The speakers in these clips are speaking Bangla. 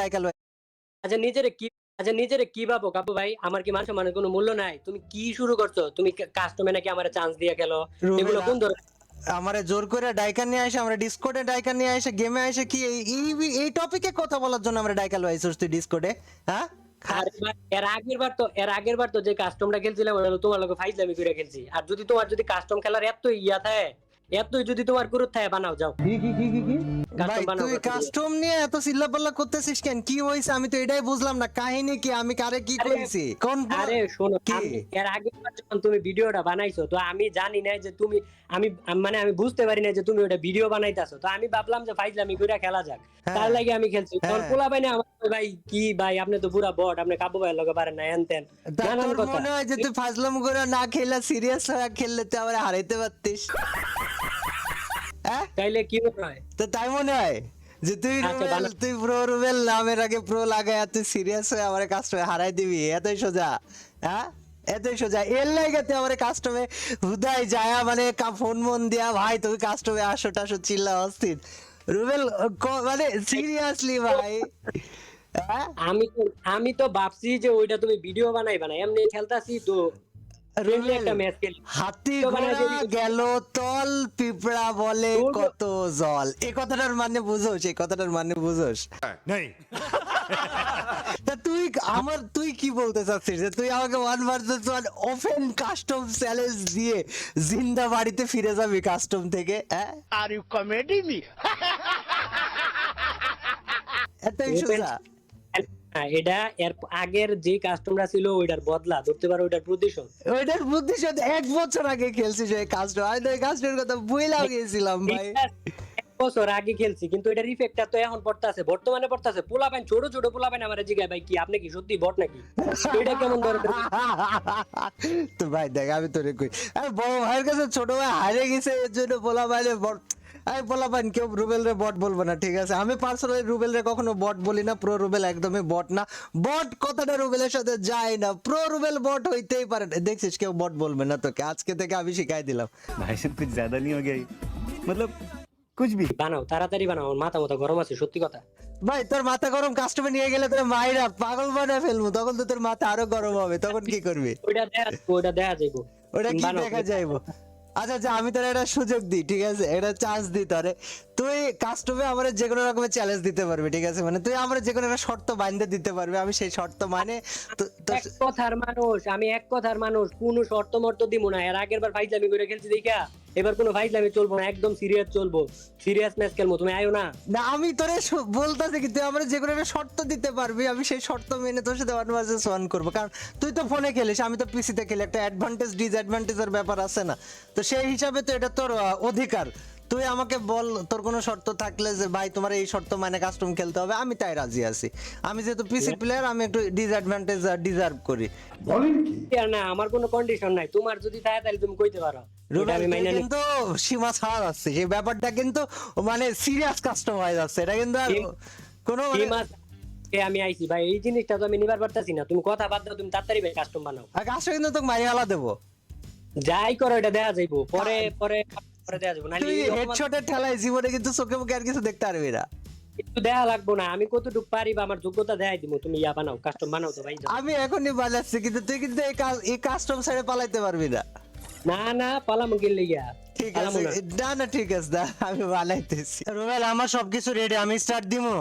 ডাইকাল ভাই। আচ্ছা নিজেরে কি আচ্ছা নিজেরে কি ভাবো কাপু ভাই? আমার কি মান সম্মানের কোনো মূল্য নাই? তুমি কি শুরু করছো? তুমি কাস্টমে নাকি আমারে চান্স দিয়ে খেলো? এগুলো রুবেল কোন ধরনের? আমারে জোর করে ডাইকা নিয়ে আসে, আমরা ডিসকর্ডে ডাইকা নিয়ে আসে, গেমে আসে কি এই টপিকে কথা বলার জন্য আমরা ডাইকাল ভাই তুই ডিসকর্ডে? হ্যাঁ আরে ভাই, এর আগের বার তো যে কাস্টমটা খেলছিলাম ওটা হলো তোমার লগে ফাইজলামি করে খেলছি। আর যদি তোমার যদি কাস্টম খেলার এত ইয়া থাকে, এতই যদি তোমার গুরুত্ব থাকে বানাও যাও। কি ভাই কাস্টম বানাও তুই করতে দিয়ে। কাস্টম নিয়ে এত চিল্লাপাল্লা করতেছিস কেন? কি হইছে আমি তো এটাই বুঝলাম না, কাহিনী কি? আমি কারে কি আরে কইছি? কোন আরে শোনো, কি আমি এর আগের বার যখন তুমি ভিডিওটা বানাইছো তো আমি জানি না যে তুমি মানে আমি বুঝতে পারি না যে তুমি ওটা ভিডিও বানাইতাছো। তো আমি ভাবলাম যে ফাইজলামি কইরা খেলা যাক। তার হ্যাঁ লাগি আমি খেলছি। তখন হ্যাঁ পোলা বাইনে আমার কয়, ভাই কি ভাই আপনি তো পুরা বট, আপনি কাবু ভাইয়ের লগে পারেন না হেন তেন তা নানান তোর কথা। মনে হয় যে তুই ফাজলাম করে না খেলা সিরিয়াস হয়ে খেললে তুই আবার হারাইতে পারতিস? হ্যাঁ তাইলে কি মনে হয়? তো তাই মনে হয় যে তুই আচ্ছা রুবেল, বানাও। তুই প্রো রুবেল নামের আগে প্রো লাগায় আর তুই সিরিয়াস হয়ে আমার কাস্টমে হারাই দিবি? এতই সোজা? হ্যাঁ এতই সোজা? এর লাগে তুই আমার কাস্টমে হুদাই যায় মানে ফোন মন দিয়া ভাই তুই কাস্টমে আসো টাসো চিল্লা অস্থির রুবেল মানে সিরিয়াসলি ভাই? হ্যাঁ আমি তো ভাবছি যে ওইটা তুমি ভিডিও বানাইবা না, এমনি খেলতাছি তো ফ্রেন্ডলি রুবেল একটা ম্যাচ খেলি। হাতি তো বানাই ঘোড়া গেল তল পিঁপড়া বলে কত জল, এই কথাটার মানে বুঝোস? এই কথাটার মানে বুঝোস? नहीं। তা তুই কি বলতে চাচ্ছিস যে তুই আমাকে 1 ভার্সেস 1 ওপেন কাস্টম চ্যালেঞ্জ দিয়ে জিন্দা বাড়িতে ফিরে যাবি কাস্টম থেকে? হ্যাঁ Are you comedy me? এতই ওপেন সোজা? এটা এর আগের যে কাস্টমরা ছিল ওইটার বদলা ধরতে পারো, ওইটার প্রতিশোধ। ওইটার বুদ্ধি সাথে 1 বছর আগে খেলছিস এই কাস্টম, আমি তো এই কাস্টমের কথা ভুইলাও গেছিলাম ভাই। এইটা 1 বছর আগে খেলছি কিন্তু এটার ইফেক্টটা তো এখন পড়তাছে, বর্তমানে পড়তাছে। পোলাপাইন ছোট ছোট পোলাপাইন আমারে জিগায়, ভাই কি আপনি কি সত্যি বট নাকি? এটা কেমন ধরনের? তো ভাই দেখ আমি তোরে কই, আরে বড় ভাইয়ের কাছে ছোট ভাই হারিয়ে গেছে এর জন্য বলা ভাইরে বট। আমি বলাবান কেউ রুবেল রে বট বলবো না, ঠিক আছে? আমি পার্সোনালি রুবেল রে কখনো বট বলি না। প্রো রুবেল একদমই বট না। বট কথাটা রুবেলের সাথে যায় না। প্রো রুবেল বট হইতেই পারে না। দেখছিস কেউ বট বলবে না তোকে, আজকে থেকে আমি শিখাই দিলাম। भाई साहब कुछ ज्यादा नहीं हो गया ये? मतलब कुछ भी। বানাও, তাড়াতাড়ি বানাও, আমার মাথা মতো গরম আছে সত্যি কথা। ভাই তোর মাথা গরম, কাস্টমে নিয়ে গেলে তোর মাইরা পাগল বানায় ফেলবো, তখন তো তোর মাথা আরো গরম হবে, তখন কি করবি? ওইটা দেখা যাইবো। ওটা তুমি কি বানাও। দেখা যাইবো? আচ্ছা আচ্ছা আমি তোর একটা সুযোগ দিই, ঠিক আছে? এটা চান্স দিই তোরে। তুই কাস্টমে আমার যে কোনো রকমের চ্যালেঞ্জ দিতে পারবি, ঠিক আছে? মানে তুই আমার যে কোনো একটা শর্ত বাইন্ধে দিতে পারবি, আমি সেই শর্ত মানে আমি এক কথার মানুষ, কোন শর্ত মর্ত দিব না। এর আগের বার ফাইজলামি করে খেলছি দেখা, এবার কোনো ফাইজলামি চলবো না, একদম সিরিয়াস চলবো, সিরিয়াস ম্যাচ খেলবো। তুমি আয়ো না। না আমি তোরে বলতেছি কি তুই আমার যে কোনো একটা শর্ত দিতে পারবি, আমি সেই শর্ত মেনে তোর সাথে 1 ভার্সেস 1 করবো। কারণ তুই তো ফোনে খেলিস, আমি তো পিসিতে খেলি, একটা অ্যাডভান্টেজ ডিসঅ্যাডভান্টেজের ব্যাপার আছে না? তো সেই হিসাবে তো এটা তোর অধিকার। তুই আমাকে বল তোর কোনো শর্ত থাকলে যে ভাই তোমার এই শর্ত মানে কাস্টম খেলতে হবে, আমি তাই রাজি আছি। আমি যেহেতু পিসি প্লেয়ার, আমি একটু ডিসঅ্যাডভান্টেজ ডিজার্ভ করি। আর না আমার কোনো কন্ডিশন নাই, তোমার যদি থাকে তাহলে তুমি কইতে পারো। এটা রুবেল আমি মাইনা নিই। কিন্তু সীমা ছাড়া যাচ্ছে, সেই ব্যাপারটা কিন্তু মানে সিরিয়াস কাস্টম হয়ে যাচ্ছে, এটা কিন্তু আর কোনো এই মাস আমি আইছি ভাই, এই জিনিসটা তো আমি নিবার পারতাছি না। তুমি কথা বাদ দাও, তুমি তাড়াতাড়ি ভাই কাস্টম বানাও। কাস্টম কিন্তু তোকে মাইয়ালা দেবো। যাই করো এটা দেখা যাইবো, পরে পরে পরে দেখা যাবো। নাহলে তুই এই রকম হেডশটের ঠেলায় জীবনে কিন্তু চোখে মুখে আর কিছু দেখতে পারবি না। একটু দেখা লাগবো না, আমি কতটুকু পারি বা আমার যোগ্যতা দেখাই দিব। তুমি ইয়া বানাও, কাস্টম বানাও তো ভাই। যাও। আমি এখনই বানাচ্ছি, কিন্তু তুই কিন্তু এই কাস্টম ছেড়ে পালাইতে পারবি না। না না পালামো গেলে গিয়া ঠিক পালামো আছে না। না ঠিক আছে না, আমি বানাইতেছি। রুবেল আমার সবকিছু রেডি, আমি স্টার্ট দিমু।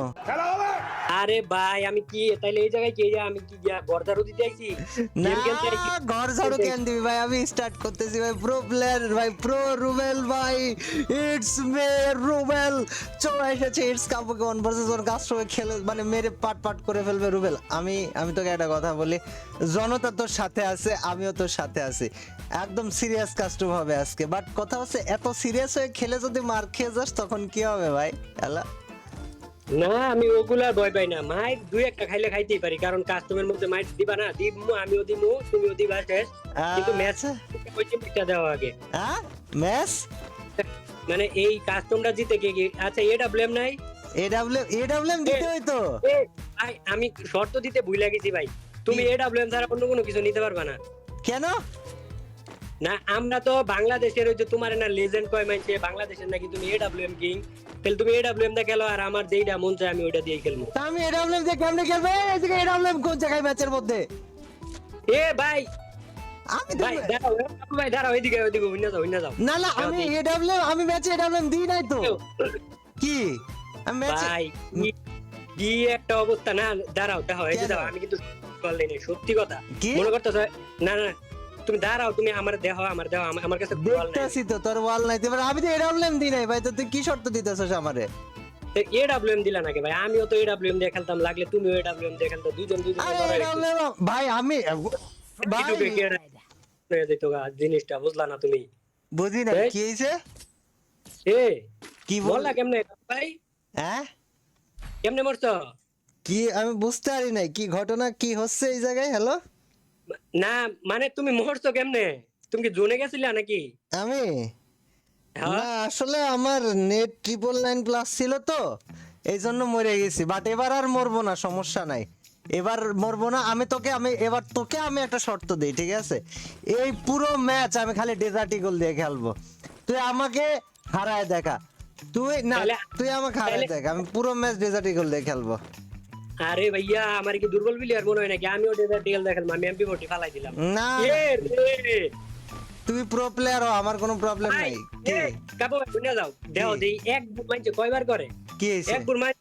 আরে ভাই আমি কি তাইলে এই জায়গায় কি আমি কি গিয়া গর্দারু দিতে আইছি? না গেম খেলতে আইছি? ঘর ঝাড়ু কেন দিবি ভাই? আমি স্টার্ট করতেছি ভাই। প্রো প্লেয়ার ভাই, প্রো রুবেল ভাই, ইটস মে রুবেল চলে এসেছে। ইটস কাপুকে 1 ভার্সেস 1 কাস্টমে খেলে মানে মেরে পাট পাট করে ফেলবে রুবেল। আমি তোকে একটা কথা বলি, জনতা তোর সাথে আছে, আমিও তোর সাথে আছি। একদম সিরিয়াস কাস্টম হবে আজকে, বাট কথা হচ্ছে এত সিরিয়াস হয়ে খেলে যদি মার খেয়ে যাস তখন কি হবে ভাই? হ্যালো না আমি ওগুলা ভয় পাই না। মাইক দুই একটা খাইলে খাইতেই পারি, কারণ কাস্টমের মধ্যে মাইক দিবা না, দিমু আমিও দিমু তুমিও দিবা, শেষ। কিন্তু ম্যাচ ওই টিমটা দেওয়া আগে। হ্যাঁ ম্যাচ মানে এই কাস্টমটা জিতে কে আচ্ছা এডব্লিউএম নাই? এডব্লিউএম দিতে হইতো। ভাই আমি শর্ত দিতে ভুলে গেছি ভাই। তুমি এডব্লিউএম ছাড়া অন্য কোনো কিছু নিতে পারবা না। কেন? না আমরা তো বাংলাদেশের ওই যে তোমার না লেজেন্ড কয় মানছে বাংলাদেশের নাকি তুমি এডব্লিউএম কিং, তাহলে তুমি এডব্লিউএম দিয়ে খেলো আর আমার যেইটা মন চায় আমি ওইটা দিয়ে খেলবো। তা আমি এডব্লিউএম দিয়ে কেমনে খেলবে? এদিকে এডব্লিউএম কোন জায়গায় ম্যাচের মধ্যে? এ ভাই আমি তো ভাই দাঁড়াও ভাই দাঁড়াও, ওইদিকে হইনা যাও। না না আমি এডব্লিউএম, আমি ম্যাচে এডব্লিউএম দিই নাই তো। কি আমি ম্যাচে ভাই কি একটা অবস্থা না, দাঁড়াও এই যে কেন? দাও, আমি কিন্তু বললে নেই সত্যি কথা কি? মনে করতেছ। না না তুমি দাঁড়াও, তুমি আমার দেখাও আমার কাছে বল নাই। দেখতাছি তো তোর ওয়াল নাই, এবার আমি তো এডব্লিউএম দিই নাই ভাই, তো তুই কি শর্ত দিতেছস আমারে? এডব্লিউএম দিলা নাকি ভাই? আমিও তো এডব্লিউএম দিয়ে খেলতাম, লাগলে তুমিও এডব্লিউএম দিয়ে খেলতো, দুজন আরে AWM ভাই আমি ভাই জিনিসটা বুঝলা না তুমি? বুঝি না এই? কি হইছে, এ কি বললা কেমনে ভাই, হ্যাঁ কেমনে মরছো? কি আমি বুঝতে পারি নাই কি ঘটনা কি হচ্ছে এই জায়গায়। হ্যালো, না মানে তুমি মরছো কেমনে? তুমি কি জোনে গেছিলা নাকি? আমি হ্যাঁ? না আসলে আমার নেট 999+ ছিল তো এই জন্য মরে গেছি, বাট এবার আর মরবো না, সমস্যা নাই, এবার মরবো না। আমি এবার তোকে আমি একটা শর্ত দিই, ঠিক আছে? এই পুরো ম্যাচ আমি খালি ডেজার্ট ইগল দিয়ে খেলবো, তুই আমাকে হারায় দেখা। তুই না তুই আমাকে হারায় দেখা, আমি পুরো ম্যাচ ডেজার্ট ইগল দিয়ে খেলবো। আরে ভাইয়া আমার কি দুর্বল প্লেয়ার মনে হয় নাকি? আমিও ডেজার্ট ডিএল দেখালাম, আমি এমপি40 ফালাই দিলাম। না এ রে তুই প্রো প্লেয়ার, আমার কোনো প্রবলেম নাই। কি কাবো শুনে যাও, দেও দেই এক বুট মাইছে কয়বার করে? কি হইছে? এক বুট মাই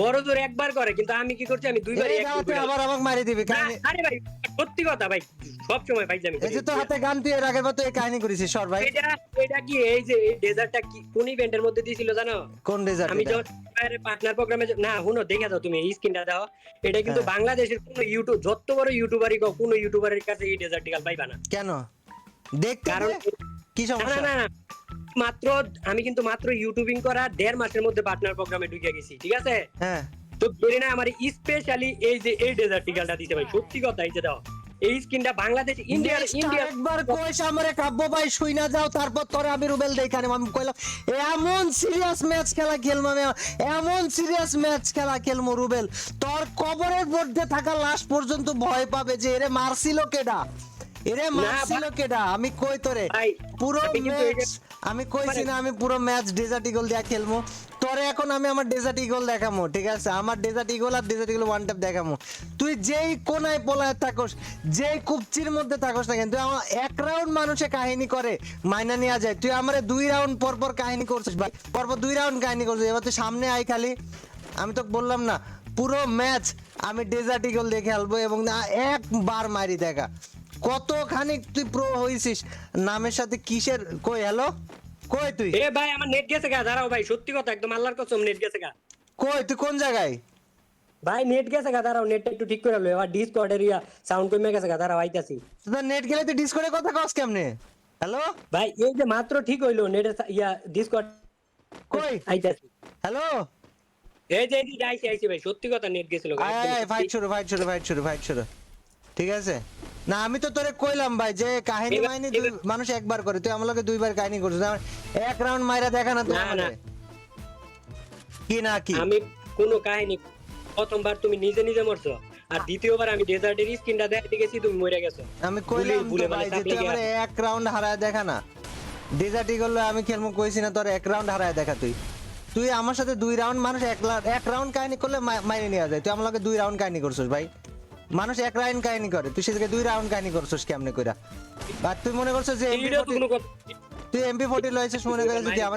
বড় জোর একবার করে, কিন্তু আমি কি করছি, আমি দুইবার এই এক গাওয়াতে বুট আবার আমাকে মারি দিবি কাহিনী। আরে ভাই সত্যি কথা ভাই, সব সময় ভাইজামি এই যে তোর হাতে গান, তুই এর আগের বার তো এই কাহিনী করেছিস সর ভাই। এটা কি এই যে এই ডেজার্টটা কি কোন ইভেন্টের মধ্যে দিছিল জানো? কোন ডেজার্ট? আমি যখন পার্টনার প্রোগ্রামে না হুনো দেখে দাও, তুমি এই স্ক্রিনটা দাও, এটা কিন্তু বাংলাদেশের কোন ইউটিউব যত বড় ইউটিউবারই কও, কোন ইউটিউবারের কাছে এই ডেজার্টিক্যাল পাইবা না। কেন দেখতে কারণ দে। কি না সমস্যা? না না মাত্র আমি কিন্তু মাত্র ইউটিউবিং করা 1.5 মাসের মধ্যে পার্টনার প্রোগ্রামে ঢুকে গেছি, ঠিক আছে? হ্যাঁ তো ধরে না আমার স্পেশালি এই যে এই ডেজার্টিক্যালটা দিতে ভাই, সত্যি কথা এই যে দাও, এই স্ক্রিনটা বাংলাদেশ ইন্ডিয়া একবার কইস আমারে কাব্য ভাই শুই না যাও, তারপর তোরে আমি রুবেল দেখানে আমি কইলাম এমন সিরিয়াস ম্যাচ খেলা খেলবো, আমি এমন সিরিয়াস ম্যাচ খেলা খেলবো রুবেল, তোর কবরের মধ্যে থাকা লাশ পর্যন্ত ভয় পাবে যে এরে মারছিল কেডা, এরে মারছিল কেডা। আমি কই তোরে ভাই, পুরো আমি কিন্তু এই যে- ম্যাচ, আমি কইছি না আমি পুরো ম্যাচ ডেজার্ট ইগল দিয়ে খেলবো, তোরে এখন আমি আমার ডেজার্ট ইগল দেখামো, ঠিক আছে? আমার ডেজার্ট ইগল আর ডেজার্ট ইগল ওয়ান ট্যাপ দেখামো। তুই যেই কোনায় পোলায় থাকস, যেই কুপচির মধ্যে থাকস না কেন, তুই আমার এক রাউন্ড মানুষে কাহিনী করে মাইনা নেওয়া যায়, তুই আমারে 2 রাউন্ড পর পর কাহিনী করছিস ভাই, পরপর 2 রাউন্ড কাহিনী করছিস। এবার তুই সামনে আই খালি, আমি তো বললাম না পুরো ম্যাচ আমি ডেজার্ট ইগল দিয়ে খেলবো এবং না একবার মারি দেখা। কতখানি তুই প্রো হইছিস, নামের সাথে কিসের কই? হ্যালো কই তুই? এ ভাই আমার নেট গেছে গা, দাঁড়াও ভাই সত্যি কথা একদম আল্লাহর কসম নেট গেছে গা কই তুই কোন জায়গায়? ভাই, নেট গেছে গা, দাঁড়াও নেটটা একটু ঠিক করে লো, আর ডিসকর্ডের ইয়া সাউন্ড কমে গেছে গা, দাঁড়াও আইতাছি। তোর নেট গেলে তুই ডিসকর্ডে কথা কস কেমনে? হ্যালো ভাই এই যে মাত্র ঠিক হইলো নেটের ইয়া ডিসকর্ড কই? আইতাছি। হ্যালো এই যে এই আইছি ভাই, সত্যি কথা নেট গেছিল গা, আয় একদম আয় ফাইট শুরু। ঠিক আছে না আমি তো তোরে কইলাম ভাই যে কাহিনী এবার- মাইনি মানুষ একবার করে, তুই আমার লগে 2বার কাহিনী করছিস, আমার এক রাউন্ড মাইরা দেখা না তুই না, আমারে। না। কি না কি আমি কোনো কাহিনী, প্রথমবার তুমি নিজে নিজে মরছো, আর দ্বিতীয়বার আমি ডেজার্টের স্ক্রিনটা দেখতে গেছি, তুমি মরে গেছো। আমি কইলাম তো ভুলে ভাই মানে যে তুই চাপ লেগে আমারে এক রাউন্ড হারায় দেখা না, ডেজার্ট ইগল আমি খেলবো কইছি না তোর এক রাউন্ড হারায় দেখা। তুই আমার সাথে 2 রাউন্ড, মানুষ এক রাউন্ড কাহিনী করলে মাইনে নেওয়া যায়, তুই আমার লগে 2 রাউন্ড কাহিনী করছিস ভাই। মানুষ এক রাউন্ড কাহিনী করে, তুই সেদিকে 2 রাউন্ড কাহিনী করছিস কেমনে কইরা? আর তুই মনে করছিস যে এইটাও তো কোনো কথা তুই MP40 লইছিস মনে করে যে আমার